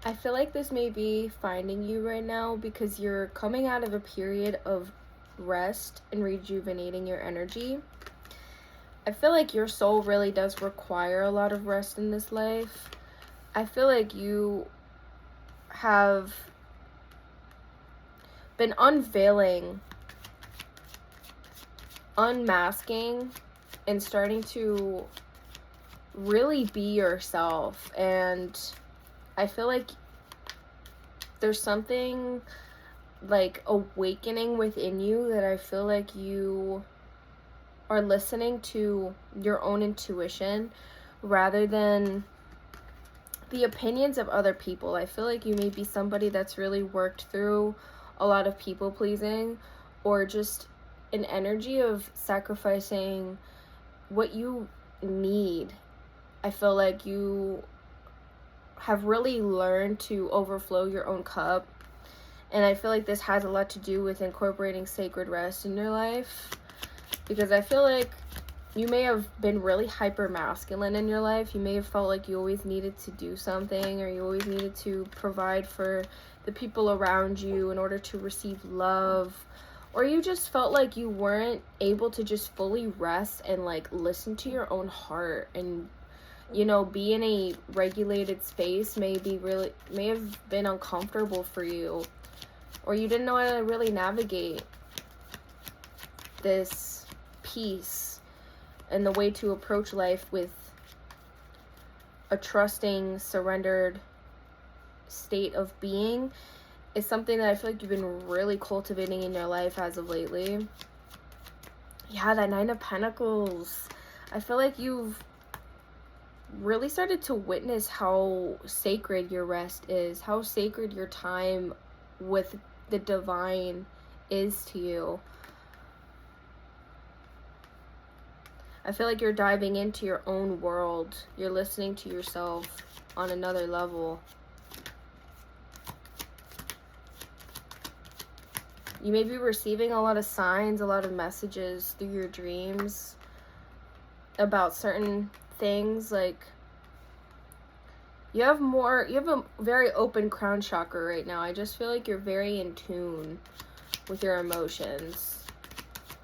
I feel like this may be finding you right now because you're coming out of a period of rest and rejuvenating your energy. I feel like your soul really does require a lot of rest in this life. I feel like you have been unveiling, unmasking, and starting to really be yourself. And I feel like there's something like awakening within you that I feel like you are listening to your own intuition rather than the opinions of other people. I feel like you may be somebody that's really worked through a lot of people pleasing, or just an energy of sacrificing what you need. I feel like you have really learned to overflow your own cup. And I feel like this has a lot to do with incorporating sacred rest in your life. Because I feel like you may have been really hyper masculine in your life. You may have felt like you always needed to do something, or you always needed to provide for the people around you in order to receive love. Or you just felt like you weren't able to just fully rest and like listen to your own heart, and be in a regulated space may have been uncomfortable for you, or you didn't know how to really navigate this peace and the way to approach life with a trusting, surrendered state of being is something that I feel like you've been really cultivating in your life as of lately. Yeah, that Nine of Pentacles. I feel like you've really started to witness how sacred your rest is, how sacred your time with the divine is to you. I feel like you're diving into your own world. You're listening to yourself on another level. You may be receiving a lot of signs, a lot of messages through your dreams about certain things. Like, you have a very open crown chakra right now. I just feel like you're very in tune with your emotions.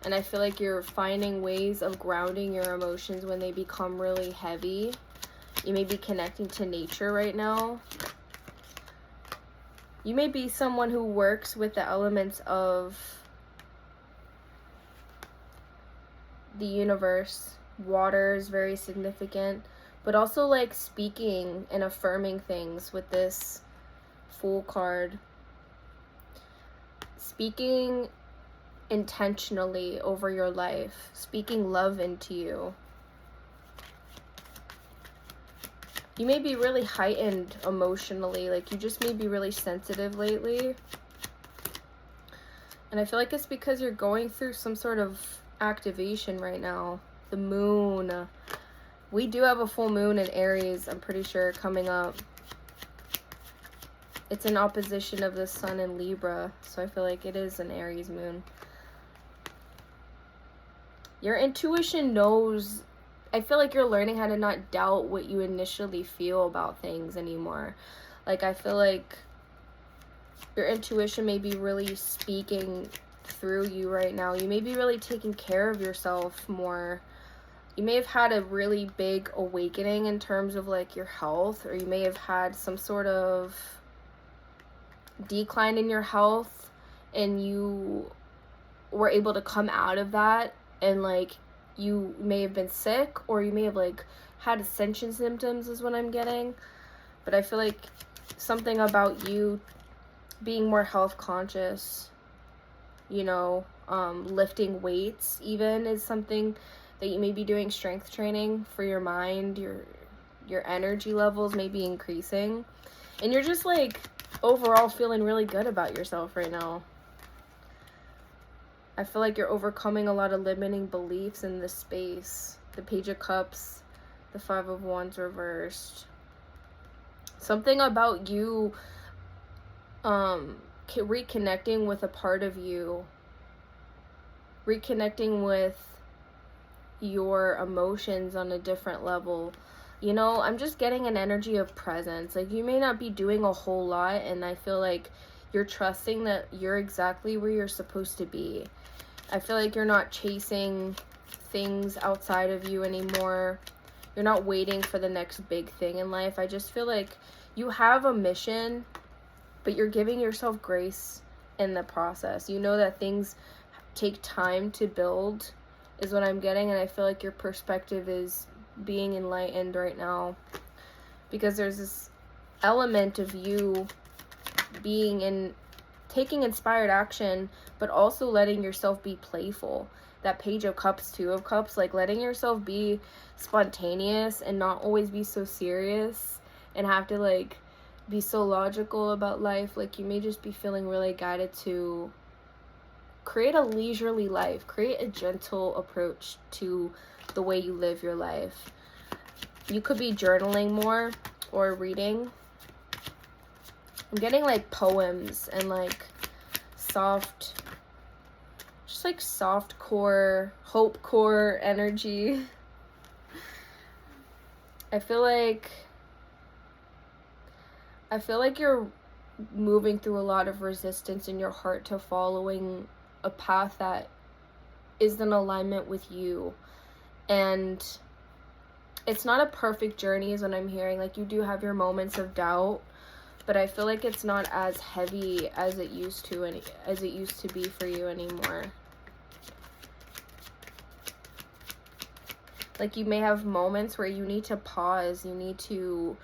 And I feel like you're finding ways of grounding your emotions when they become really heavy. You may be connecting to nature right now. You may be someone who works with the elements of the universe. Water is very significant, but also like speaking and affirming things with this Fool card. Speaking intentionally over your life, speaking love into you. You may be really heightened emotionally, like you just may be really sensitive lately. And I feel like it's because you're going through some sort of activation right now. The moon. We do have a full moon in Aries, I'm pretty sure, coming up. It's in opposition of the sun in Libra, so I feel like it is an Aries moon. Your intuition knows. I feel like you're learning how to not doubt what you initially feel about things anymore. Like, I feel like your intuition may be really speaking through you right now. You may be really taking care of yourself more. You may have had a really big awakening in terms of like your health, or you may have had some sort of decline in your health, and you were able to come out of that. And like, you may have been sick, or you may have like had ascension symptoms is what I'm getting. But I feel like something about you being more health conscious, lifting weights even is something that you may be doing. Strength training for your mind, your energy levels may be increasing, and you're just like overall feeling really good about yourself right now. I feel like you're overcoming a lot of limiting beliefs in this space. The Page of Cups, the Five of Wands reversed. Something about you reconnecting with a part of you, reconnecting with your emotions on a different level. You know, I'm just getting an energy of presence. Like, you may not be doing a whole lot, and I feel like you're trusting that you're exactly where you're supposed to be. I feel like you're not chasing things outside of you anymore. You're not waiting for the next big thing in life. I just feel like you have a mission, but you're giving yourself grace in the process. You know that things take time to build, is what I'm getting, and I feel like your perspective is being enlightened right now, because there's this element of you being in taking inspired action, but also letting yourself be playful. That Page of Cups, Two of Cups, like letting yourself be spontaneous and not always be so serious and have to like be so logical about life. Like, you may just be feeling really guided to create a leisurely life, create a gentle approach to the way you live your life. You could be journaling more or reading. I'm getting like poems and like soft, just like soft core, hope core energy. I feel like you're moving through a lot of resistance in your heart to following a path that is in alignment with you. And it's not a perfect journey is what I'm hearing. Like, you do have your moments of doubt, but I feel like it's not as heavy as it used to be for you anymore. Like, you may have moments where you need to pause, you need to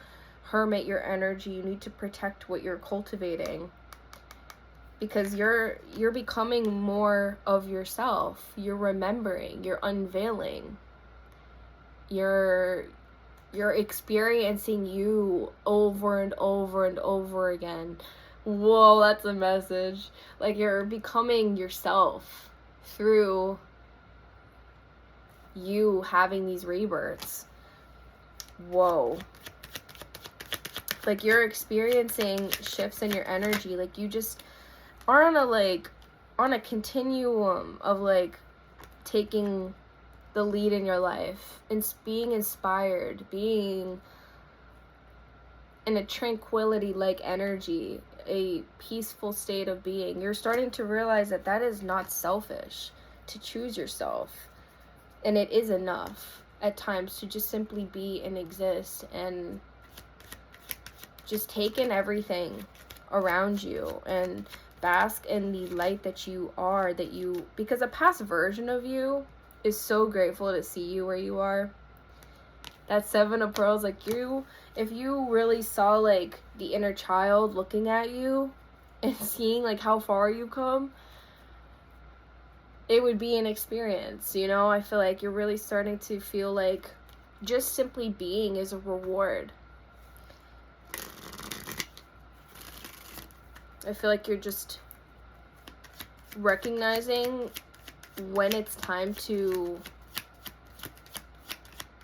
hermit your energy, you need to protect what you're cultivating, because you're becoming more of yourself. You're remembering, you're unveiling, you're experiencing you over and over and over again. Whoa, that's a message. Like, you're becoming yourself through you having these rebirths. Whoa. Like, you're experiencing shifts in your energy. Like, you just are on a continuum of like taking the lead in your life and being inspired, being in a tranquility like energy, a peaceful state of being. You're starting to realize that that is not selfish to choose yourself, and it is enough at times to just simply be and exist and just take in everything around you and bask in the light that you are, because a past version of you is so grateful to see you where you are. That Seven of Pearls, like, if you really saw like the inner child looking at you and seeing like how far you've come, it would be an experience, you know? I feel like you're really starting to feel like just simply being is a reward. I feel like you're just recognizing when it's time to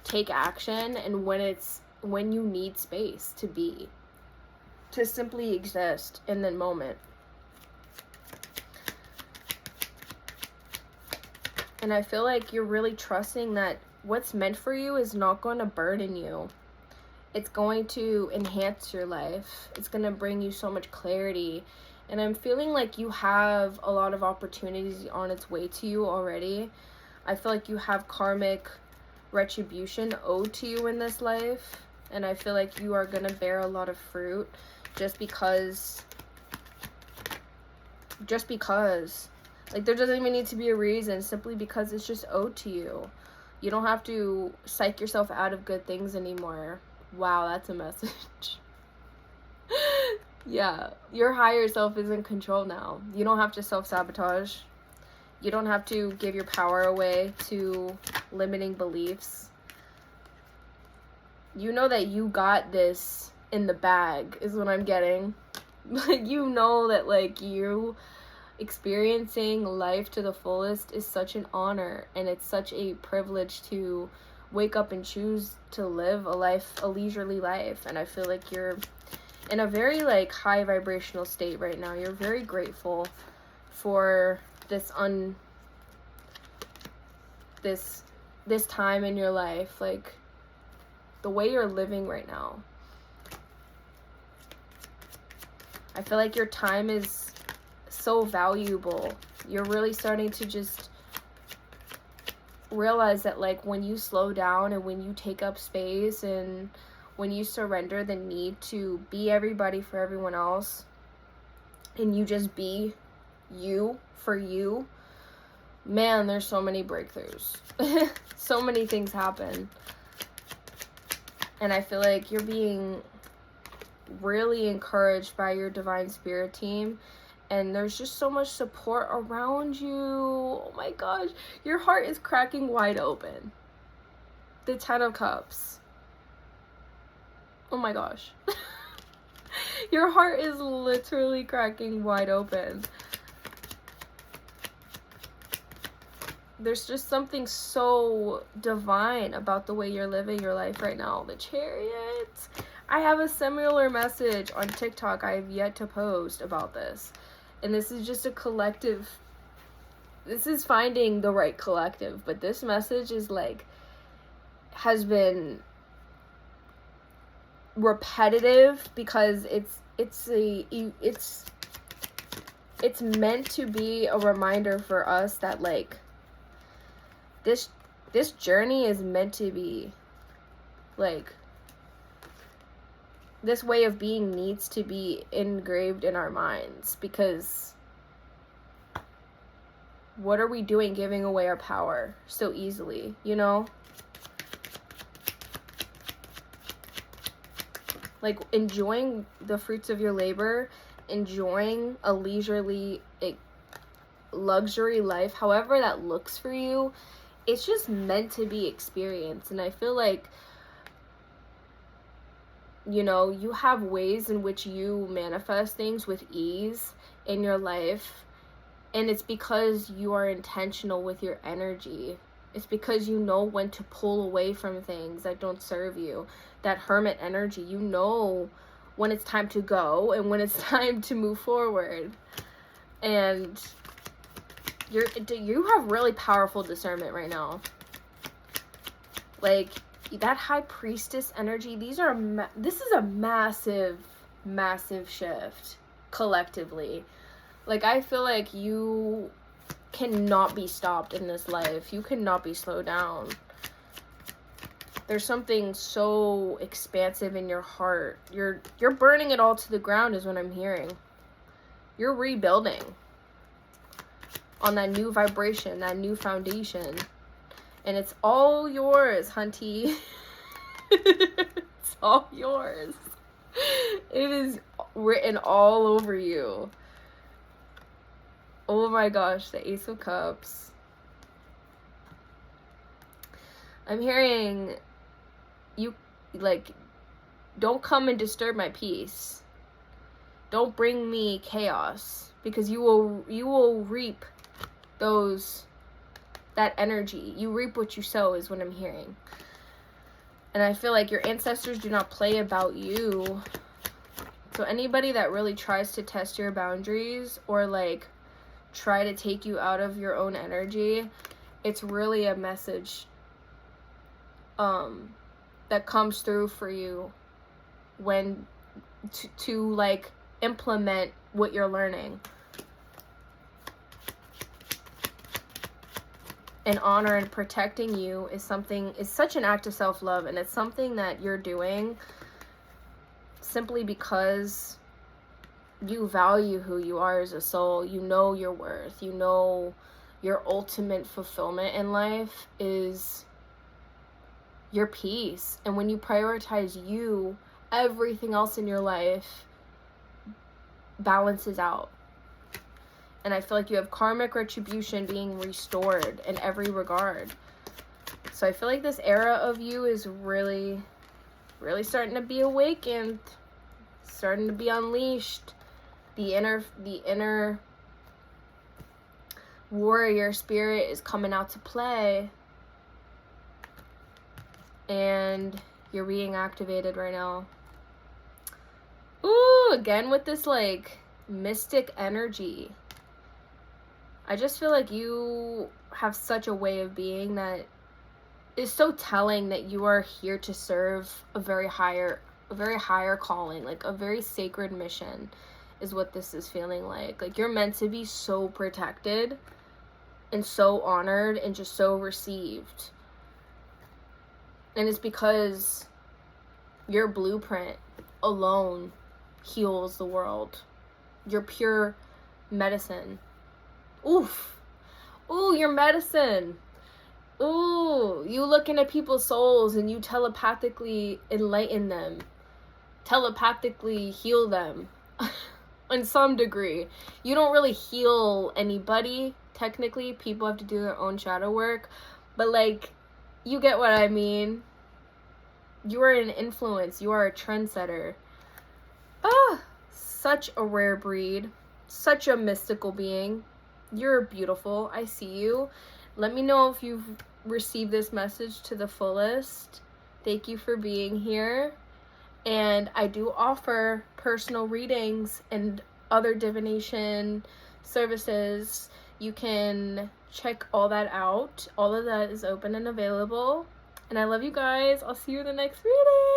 take action and when you need space to simply exist in the moment. And I feel like you're really trusting that what's meant for you is not going to burden you. It's going to enhance your life. It's going to bring you so much clarity. And I'm feeling like you have a lot of opportunities on its way to you already. I feel like you have karmic retribution owed to you in this life. And I feel like you are going to bear a lot of fruit just because. Like, there doesn't even need to be a reason, simply because it's just owed to you. You don't have to psych yourself out of good things anymore. Wow, that's a message. Yeah, your higher self is in control now. You don't have to self-sabotage. You don't have to give your power away to limiting beliefs. You know that you got this in the bag, is what I'm getting. Like, you know that, like, you experiencing life to the fullest is such an honor, and it's such a privilege to wake up and choose to live a leisurely life. And I feel like you're in a very like high vibrational state right now. You're very grateful for this time in your life. Like, the way you're living right now. I feel like your time is so valuable. You're really starting to just realize that, like, when you slow down and when you take up space and when you surrender the need to be everybody for everyone else and you just be you for you, man, there's so many breakthroughs. So many things happen. And I feel like you're being really encouraged by your divine spirit team, and there's just so much support around you. Oh my gosh, your heart is cracking wide open. The 10 of Cups. Oh my gosh. Your heart is literally cracking wide open. There's just something so divine about the way you're living your life right now. The Chariot. I have a similar message on TikTok I have yet to post about this. And this is just a collective. This is finding the right collective. But this message is like, has been repetitive because it's meant to be a reminder for us that, like, this journey is meant to be, like, this way of being needs to be engraved in our minds, because what are we doing giving away our power so easily, you know? Like, enjoying the fruits of your labor, enjoying a leisurely, luxury life, however that looks for you, it's just meant to be experienced. And I feel like, you know, you have ways in which you manifest things with ease in your life, and it's because you are intentional with your energy. It's because you know when to pull away from things that don't serve you. That hermit energy, you know when it's time to go and when it's time to move forward. And you have really powerful discernment right now. Like, that High Priestess energy, this is a massive, massive shift collectively. Like, I feel like you cannot be stopped in this life. You cannot be slowed down. There's something so expansive in your heart. You're burning it all to the ground is what I'm hearing. You're rebuilding on that new vibration, that new foundation. And it's all yours, hunty. It's all yours. It is written all over you. Oh my gosh, the Ace of Cups. I'm hearing you, like, don't come and disturb my peace. Don't bring me chaos, because you will reap that energy. You reap what you sow is what I'm hearing. And I feel like your ancestors do not play about you. So anybody that really tries to test your boundaries or, like, try to take you out of your own energy, it's really a message that comes through for you when to like implement what you're learning. And honor and protecting you is such an act of self-love, and it's something that you're doing simply because you value who you are as a soul. You know your worth. You know your ultimate fulfillment in life is your peace. And when you prioritize you, everything else in your life balances out. And I feel like you have karmic retribution being restored in every regard. So I feel like this era of you is really, really starting to be awakened, starting to be unleashed. The inner warrior spirit is coming out to play. And you're being activated right now. Ooh, again with this, like, mystic energy. I just feel like you have such a way of being that is so telling that you are here to serve a very higher calling, like a very sacred mission is what this is feeling like. Like you're meant to be so protected and so honored and just so received. And it's because your blueprint alone heals the world. You're pure medicine. Oof. Ooh, you're medicine. Ooh, you look into people's souls and you telepathically enlighten them. Telepathically heal them. In some degree. You don't really heal anybody, technically. People have to do their own shadow work. But, like, you get what I mean. You are an influence. You are a trendsetter. Such a rare breed. Such a mystical being. You're beautiful. I see you. Let me know if you've received this message to the fullest. Thank you for being here. And I do offer personal readings and other divination services. You can check all that out. All of that is open and available. And I love you guys. I'll see you in the next reading.